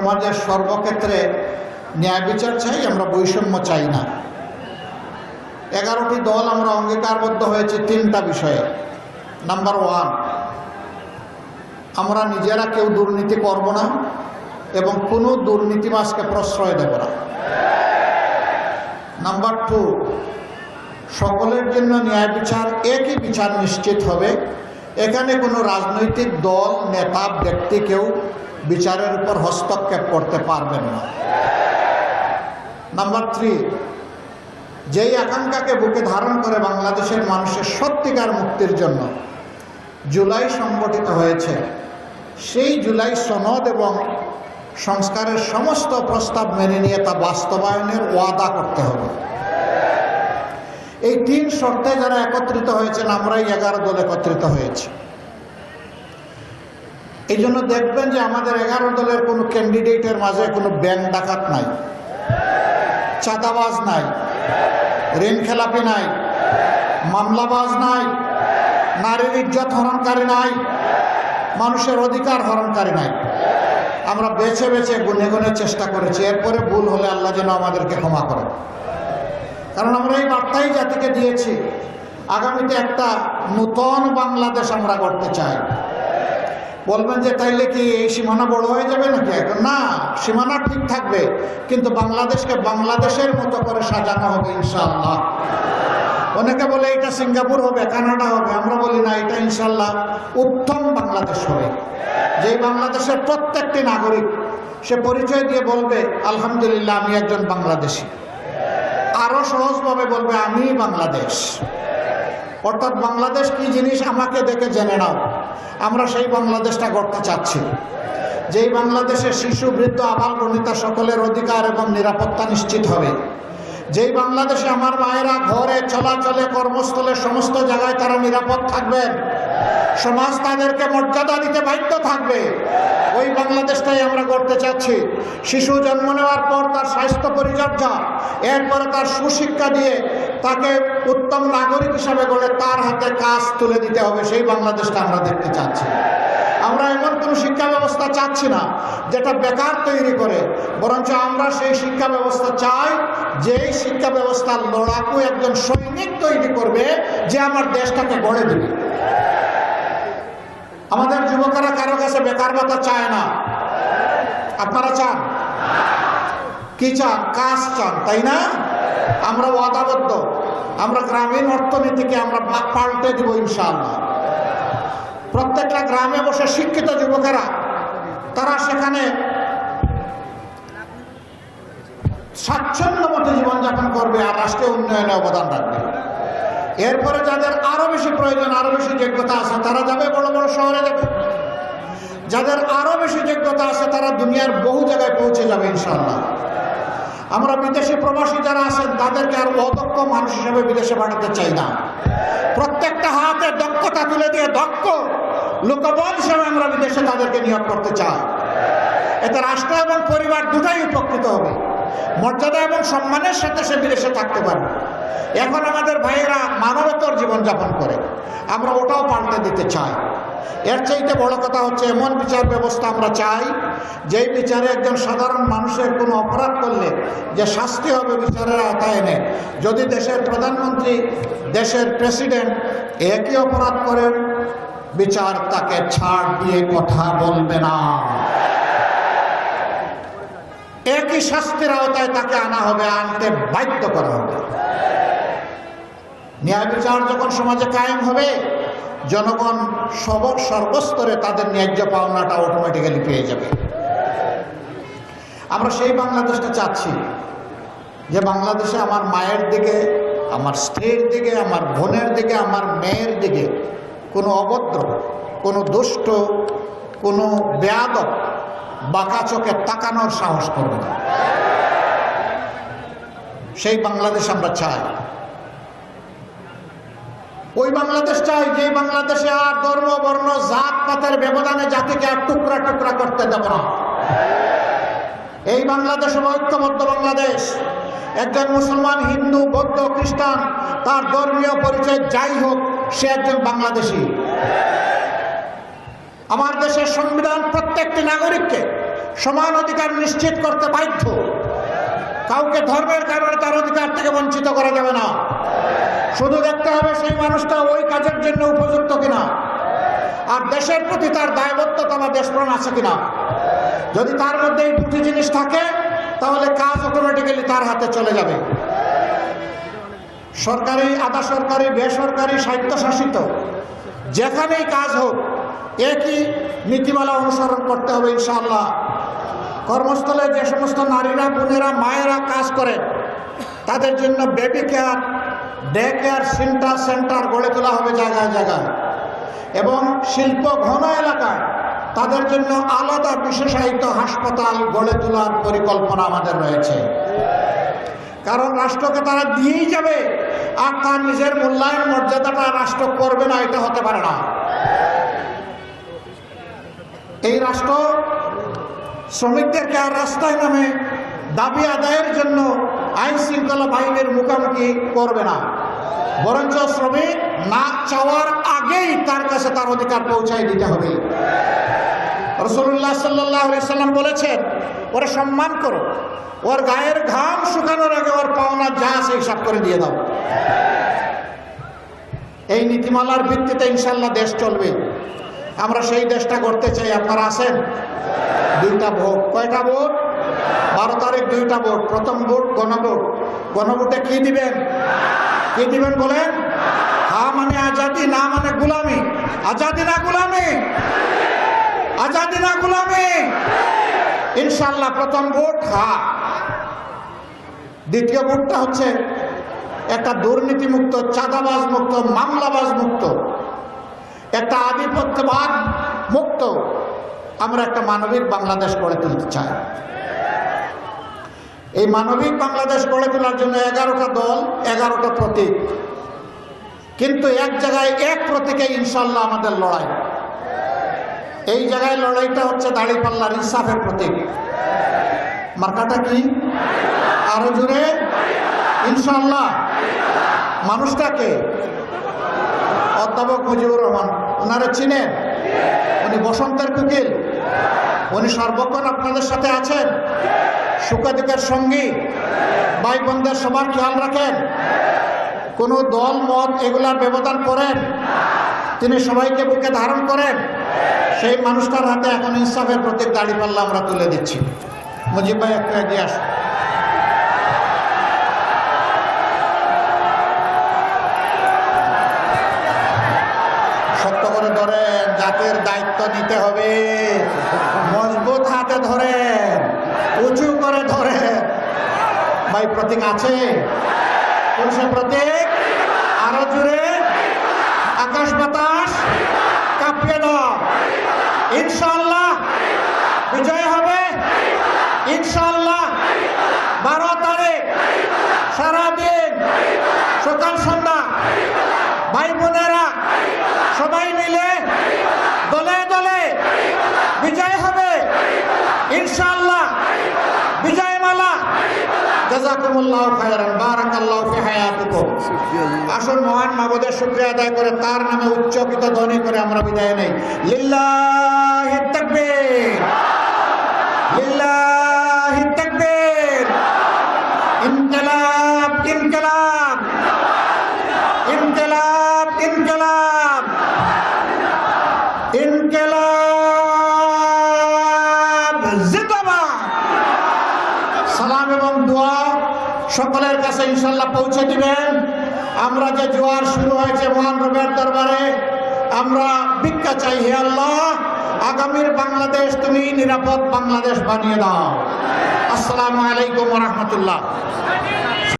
সমাজের সর্বক্ষেত্রে ন্যায় বিচার চাই, আমরা বৈষম্য চাই না। 11টি দল আমরা অঙ্গীকারবদ্ধ হয়েছি 3টা বিষয়ে। নাম্বার 1, আমরা নিজেরা কেউ দুর্নীতি করব না এবং কোনো দুর্নীতিবাজকে প্রশ্রয় দেব না। নাম্বার 2, সকলের জন্য ন্যায় বিচার, একই বিচার নিশ্চিত হবে। এখানে কোনো রাজনৈতিক দল, নেতা, ব্যক্তি কেউ বিচারের উপর হস্তক্ষেপ করতে পারবেন না। নাম্বার 3, যেই আকাঙ্ক্ষাকে বুকে ধারণ করে বাংলাদেশের মানুষের সত্যিকার মুক্তির জন্য জুলাই সংগঠিত হয়েছে, সেই জুলাই সনদ এবং সংস্কারের সমস্ত প্রস্তাব মেনে নিয়ে তা বাস্তবায়নের ওয়াদা করতে হবে। এই 3 শর্তে যারা একত্রিত হয়েছেন, আমরাই 11 দল একত্রিত হয়েছি। এই জন্য দেখবেন যে আমাদের 11 দলের কোনো ক্যান্ডিডেটের মাঝে কোনো ব্যাংক ডাকাত নাই, চাঁদাবাজ নাই, ঋণ খেলাপি নাই, মামলাবাজ নাই, নারীর ইজ্জত হরণকারী নাই, মানুষের অধিকার হরণকারী নাই। আমরা বেছে বেছে গুনে গুনে চেষ্টা করেছি। এরপরে ভুল হলে আল্লাহ যেন আমাদেরকে ক্ষমা করেন। কারণ আমরা এই বার্তাই জাতিকে দিয়েছি, আগামীতে একটা নূতন বাংলাদেশ আমরা করতে চাই। বলবেন যে তাইলে কি এই সীমানা বড় হয়ে যাবে নাকি? না, সীমানা ঠিক থাকবে, কিন্তু বাংলাদেশকে বাংলাদেশের মতো করে সাজানো হবে ইনশাআল্লাহ। অনেকে বলে এটা সিঙ্গাপুর হবে, কানাডা হবে, আমরা বলি না, এটা ইনশাআল্লাহ উত্তম বাংলাদেশ হবে। যেই বাংলাদেশের প্রত্যেকটি নাগরিক সে পরিচয় দিয়ে বলবে আলহামদুলিল্লাহ আমি একজন বাংলাদেশি, আরো সহজভাবে বলবে আমি বাংলাদেশ। অর্থাৎ বাংলাদেশ কি জিনিস আমাকে দেখে জেনে নাও। আমরা সেই বাংলাদেশটা গড়তে চাচ্ছি, যেই বাংলাদেশে শিশু, বৃদ্ধ, আবাল বনিতা সকলের অধিকার এবং নিরাপত্তা নিশ্চিত হবে। যেই বাংলাদেশে আমার মায়েরা ঘরে, চলাচলে, কর্মস্থলে, সমস্ত জায়গায় তারা নিরাপদ থাকবেন, সমাজ তাদেরকে মর্যাদা দিতে বাধ্য থাকবে, ওই বাংলাদেশটাই আমরা গড়তে চাচ্ছি। শিশু জন্ম নেওয়ার পর তার স্বাস্থ্য পরিচর্যা, এরপরে তার সুশিক্ষা দিয়ে তাকে উত্তম নাগরিক হিসাবে গড়ে তার হাতে কাজ তুলে দিতে হবে, সেই বাংলাদেশটা আমরা দেখতে চাচ্ছি। আমরা এমন কোনো শিক্ষা ব্যবস্থা চাচ্ছি না যেটা বেকার তৈরি করে, বরঞ্চ আমরা সেই শিক্ষা ব্যবস্থা চাই যেই শিক্ষা ব্যবস্থা লড়াকু একজন সৈনিক তৈরি করবে, যে আমার দেশটাকে গড়ে দেবে। আমাদের যুবকেরা কারো কাছে বেকার ভাতা চায় না। আপনারা চান? কি চান? কাজ চান, তাই না? আমরা ওয়াদাবদ্ধ, আমরা গ্রামীণ অর্থনীতিকে আমরা পাল্টে দিব ইনশাআল্লাহ। প্রত্যেকটা গ্রামে বসে শিক্ষিত যুবকেরা তারা সেখানে স্বাচ্ছন্দ্য মতো জীবনযাপন করবে আর রাষ্ট্রীয় উন্নয়নে অবদান রাখবে। এরপরে যাদের আরো বেশি প্রয়োজন, আরো বেশি যোগ্যতা আছে, তারা যাবে বড় বড় শহরে যাবে। যাদের আরো বেশি যোগ্যতা আছে তারা দুনিয়ার বহু জায়গায় পৌঁছে যাবে ইনশাআল্লাহ। আমরা বিদেশি প্রবাসী যারা আছেন তাদেরকে আর অদক্ষ মানুষ হিসেবে বিদেশে পাঠাতে চাই না। প্রত্যেকটা হাতে দক্ষতা তুলে দিয়ে দক্ষ লোকবল হিসেবে আমরা বিদেশে তাদেরকে নিয়োগ করতে চাই। এতে রাষ্ট্র এবং পরিবার দুটাই উপকৃত হবে, মর্যাদা এবং সম্মানের সাথে সে বিদেশে থাকতে পারবে। এখন আমাদের ভাইয়েরা মানবতর জীবনযাপন করে, আমরা ওটাও পাল্টে দিতে চাই। এর চাইতে বড় কথা হচ্ছে এমন বিচার ব্যবস্থা আমরা চাই যেই বিচারে একজন সাধারণ মানুষের কোনো অপরাধ করলে যে শাস্তি হবে বিচারের আওতায় এনে। যদি দেশের প্রধানমন্ত্রী, দেশের প্রেসিডেন্ট একই অপরাধ করেন, বিচার তাকে ছাড় দিয়ে কথা বলবে না, একই শাস্তির আওতায় তাকে আনা হবে, আনতে বাধ্য করা হবে। ন্যায় বিচার যখন সমাজে কায়েম হবে, জনগণ সর্বস্তরে তাদের ন্যায্য পাওনাটা অটোমেটিক্যালি পেয়ে যাবে। আমরা সেই বাংলাদেশটা চাচ্ছি যে বাংলাদেশে আমার মায়ের দিকে, আমার স্ত্রীর দিকে, আমার বোনের দিকে, আমার মেয়ের দিকে কোনো অভদ্র, কোনো দুষ্ট, কোনো বেয়াদব বাঁকা চোখে তাকানোর সাহস করবে না। সেই বাংলাদেশ আমরা চাই। ওই বাংলাদেশ চাই যে বাংলাদেশে আর ধর্ম, বর্ণ, জাত পাতের ব্যবধানে জাতিকে আর টুকরা টুকরা করতে দেব না। এই বাংলাদেশ ঐক্যবদ্ধ বাংলাদেশ। একজন মুসলমান, হিন্দু, বৌদ্ধ, খ্রিস্টান, তার ধর্মীয় পরিচয় যাই হোক, সে একজন বাংলাদেশী। আমার দেশের সংবিধান প্রত্যেকটি নাগরিককে সমান অধিকার নিশ্চিত করতে বাধ্য। কাউকে ধর্মের কারণে তার অধিকার থেকে বঞ্চিত করা যাবে না। শুধু দেখতে হবে সেই মানুষটা ওই কাজের জন্য উপযুক্ত কিনা, আর দেশের প্রতি তার দায়বদ্ধতা বা দেশপ্রাণ আছে কিনা। যদি তার মধ্যে এই দুটি জিনিস থাকে তাহলে কাজ অটোমেটিক্যালি তার হাতে চলে যাবে। সরকারি, আধা সরকারি, বেসরকারি, স্বায়ত্তশাসিত যেখানেই কাজ হোক একই নীতিমালা অনুসরণ করতে হবে ইনশাআল্লাহ। কর্মস্থলে যে সমস্ত নারীরা, বোনেরা, মায়েরা কাজ করেন তাদের জন্য baby care, day care centre গড়ে তোলা হবে জায়গায় জায়গায়, এবং শিল্প ঘন এলাকায় তাদের জন্য আলাদা বিশেষায়িত হাসপাতাল গড়ে তোলার পরিকল্পনা আমাদের রয়েছে। কারণ রাষ্ট্রকে তারা দিয়েই যাবে আর তার নিজের মূল্যায়ন মর্যাদাটা রাষ্ট্র করবে না, এটা হতে পারে না। এই রাষ্ট্র শ্রমিকদেরকে আর রাস্তায় নামে দাবি আদায়ের জন্য আইন শৃঙ্খলা বাহিনীর মুখোমুখি করবে না, বরঞ্চ শ্রমিক না চাওয়ার আগেই তার কাছে তার অধিকার পৌঁছায় দিতে হবে। রাসূলুল্লাহ সাল্লাল্লাহু আলাইহি সাল্লাম বলেছেন, ওরে সম্মান করো, ওর গায়ের ঘাম শুকানোর আগে ওর পাওনা যা আছে হিসাব করে দিয়ে দাও। এই নীতিমালার ভিত্তিতে ইনশাল্লাহ দেশ চলবে। আমরা সেই দেশটা গড়তে চাই। আপনারা আছেন? 2টা ভোট। কয়টা ভোট? 12 তারিখ 2টা ভোট। প্রথম ভোট গণভোট। গণভোটে কি দিবেন? কি দিবেন বলেন? হ্যাঁ মানে আজাদি, না মানে গোলামি। আজাদি না গোলামি, আজাদি না গোলামি। ইনশাল্লাহ প্রথম ভোট হ্যাঁ। দ্বিতীয় ভোটটা হচ্ছে একটা দুর্নীতিমুক্ত, চাঁদাবাজ মুক্ত, মামলাবাজ মুক্ত, একটা আধিপত্যবাদ মুক্ত আমরা একটা মানবিক বাংলাদেশ গড়ে তুলতে চাই। এই মানবিক বাংলাদেশ গড়ে তোলার জন্য 11টা দল, 11টা প্রতীক, কিন্তু এক জায়গায় এক প্রতীকে ইনশাল্লাহ আমাদের লড়াই। এই জায়গায় লড়াইটা হচ্ছে দাঁড়িপাল্লার ইনসাফের প্রতীক। মার্কাটা কি? আরো জোরে ইনশাল্লাহ। মানুষটাকে অধ্যাপক মুজিবুর রহমান, ওনারা চিনেন? উনি বসন্তের কোকিল, উনি সর্বক্ষণ আপনাদের সাথে আছেন, সুখাদিকের সঙ্গী, ভাই বোনদের সবার খেয়াল রাখেন, কোনো দল মত এগুলার ব্যবধান করেন, তিনি সবাইকে বুকে ধারণ করেন। সেই মানুষটার হাতে এখন ইনসাফের প্রতীক দাঁড়িপাল্লা আমরা তুলে দিচ্ছি। মুজিব ভাই একটু এগিয়ে আসুন। শক্ত করে ধরেন, জাতির দায়িত্ব নিতে হবে। মজবুত হাতে ধরেন, উঁচু করে ধরেন। ভাই প্রতীক আছে? কোন সে প্রতীক? আরো জোরে আকাশ বাতাস কাঁপিয়ে দাও। ইনশাআল্লাহ বিজয় হবে। ইনশাআল্লাহ 12 তারিখ সারাদিন সকাল সন্ধ্যা ভাই বোনেরা সবাই মিলে দলে দলে বিজয় হবে ইনশাআল্লাহ। বিজয় মালা। জাযাকুমুল্লাহু খায়রান, বারাকাল্লাহু ফি হায়াতিকুম। আসুন মহান মাবুদের শুকরিয়া আদায় করে তার নামে উচ্চকিত ধ্বনি করে আমরা বিদায় নেই। লিল্লাহি তাকবীর, লিল্লাহি তাকবীর। ইনকিলাব, ইনকিলাব, ইনকিলাব, ইনকিলাব, ইনকিলাব জিন্দাবাদ। সালাম এবং দোয়া সকলের কাছে ইনশাল্লাহ পৌঁছে দিবেন। আমরা যে জোয়ার শুরু হয়েছে মহান রবের দরবারে, আমরা ভিক্ষা চাই, হে আল্লাহ আগামীর বাংলাদেশ তুমি নিরাপদ বাংলাদেশ বানিয়ে দাও। আসসালামু আলাইকুম ওয়া রাহমাতুল্লাহ।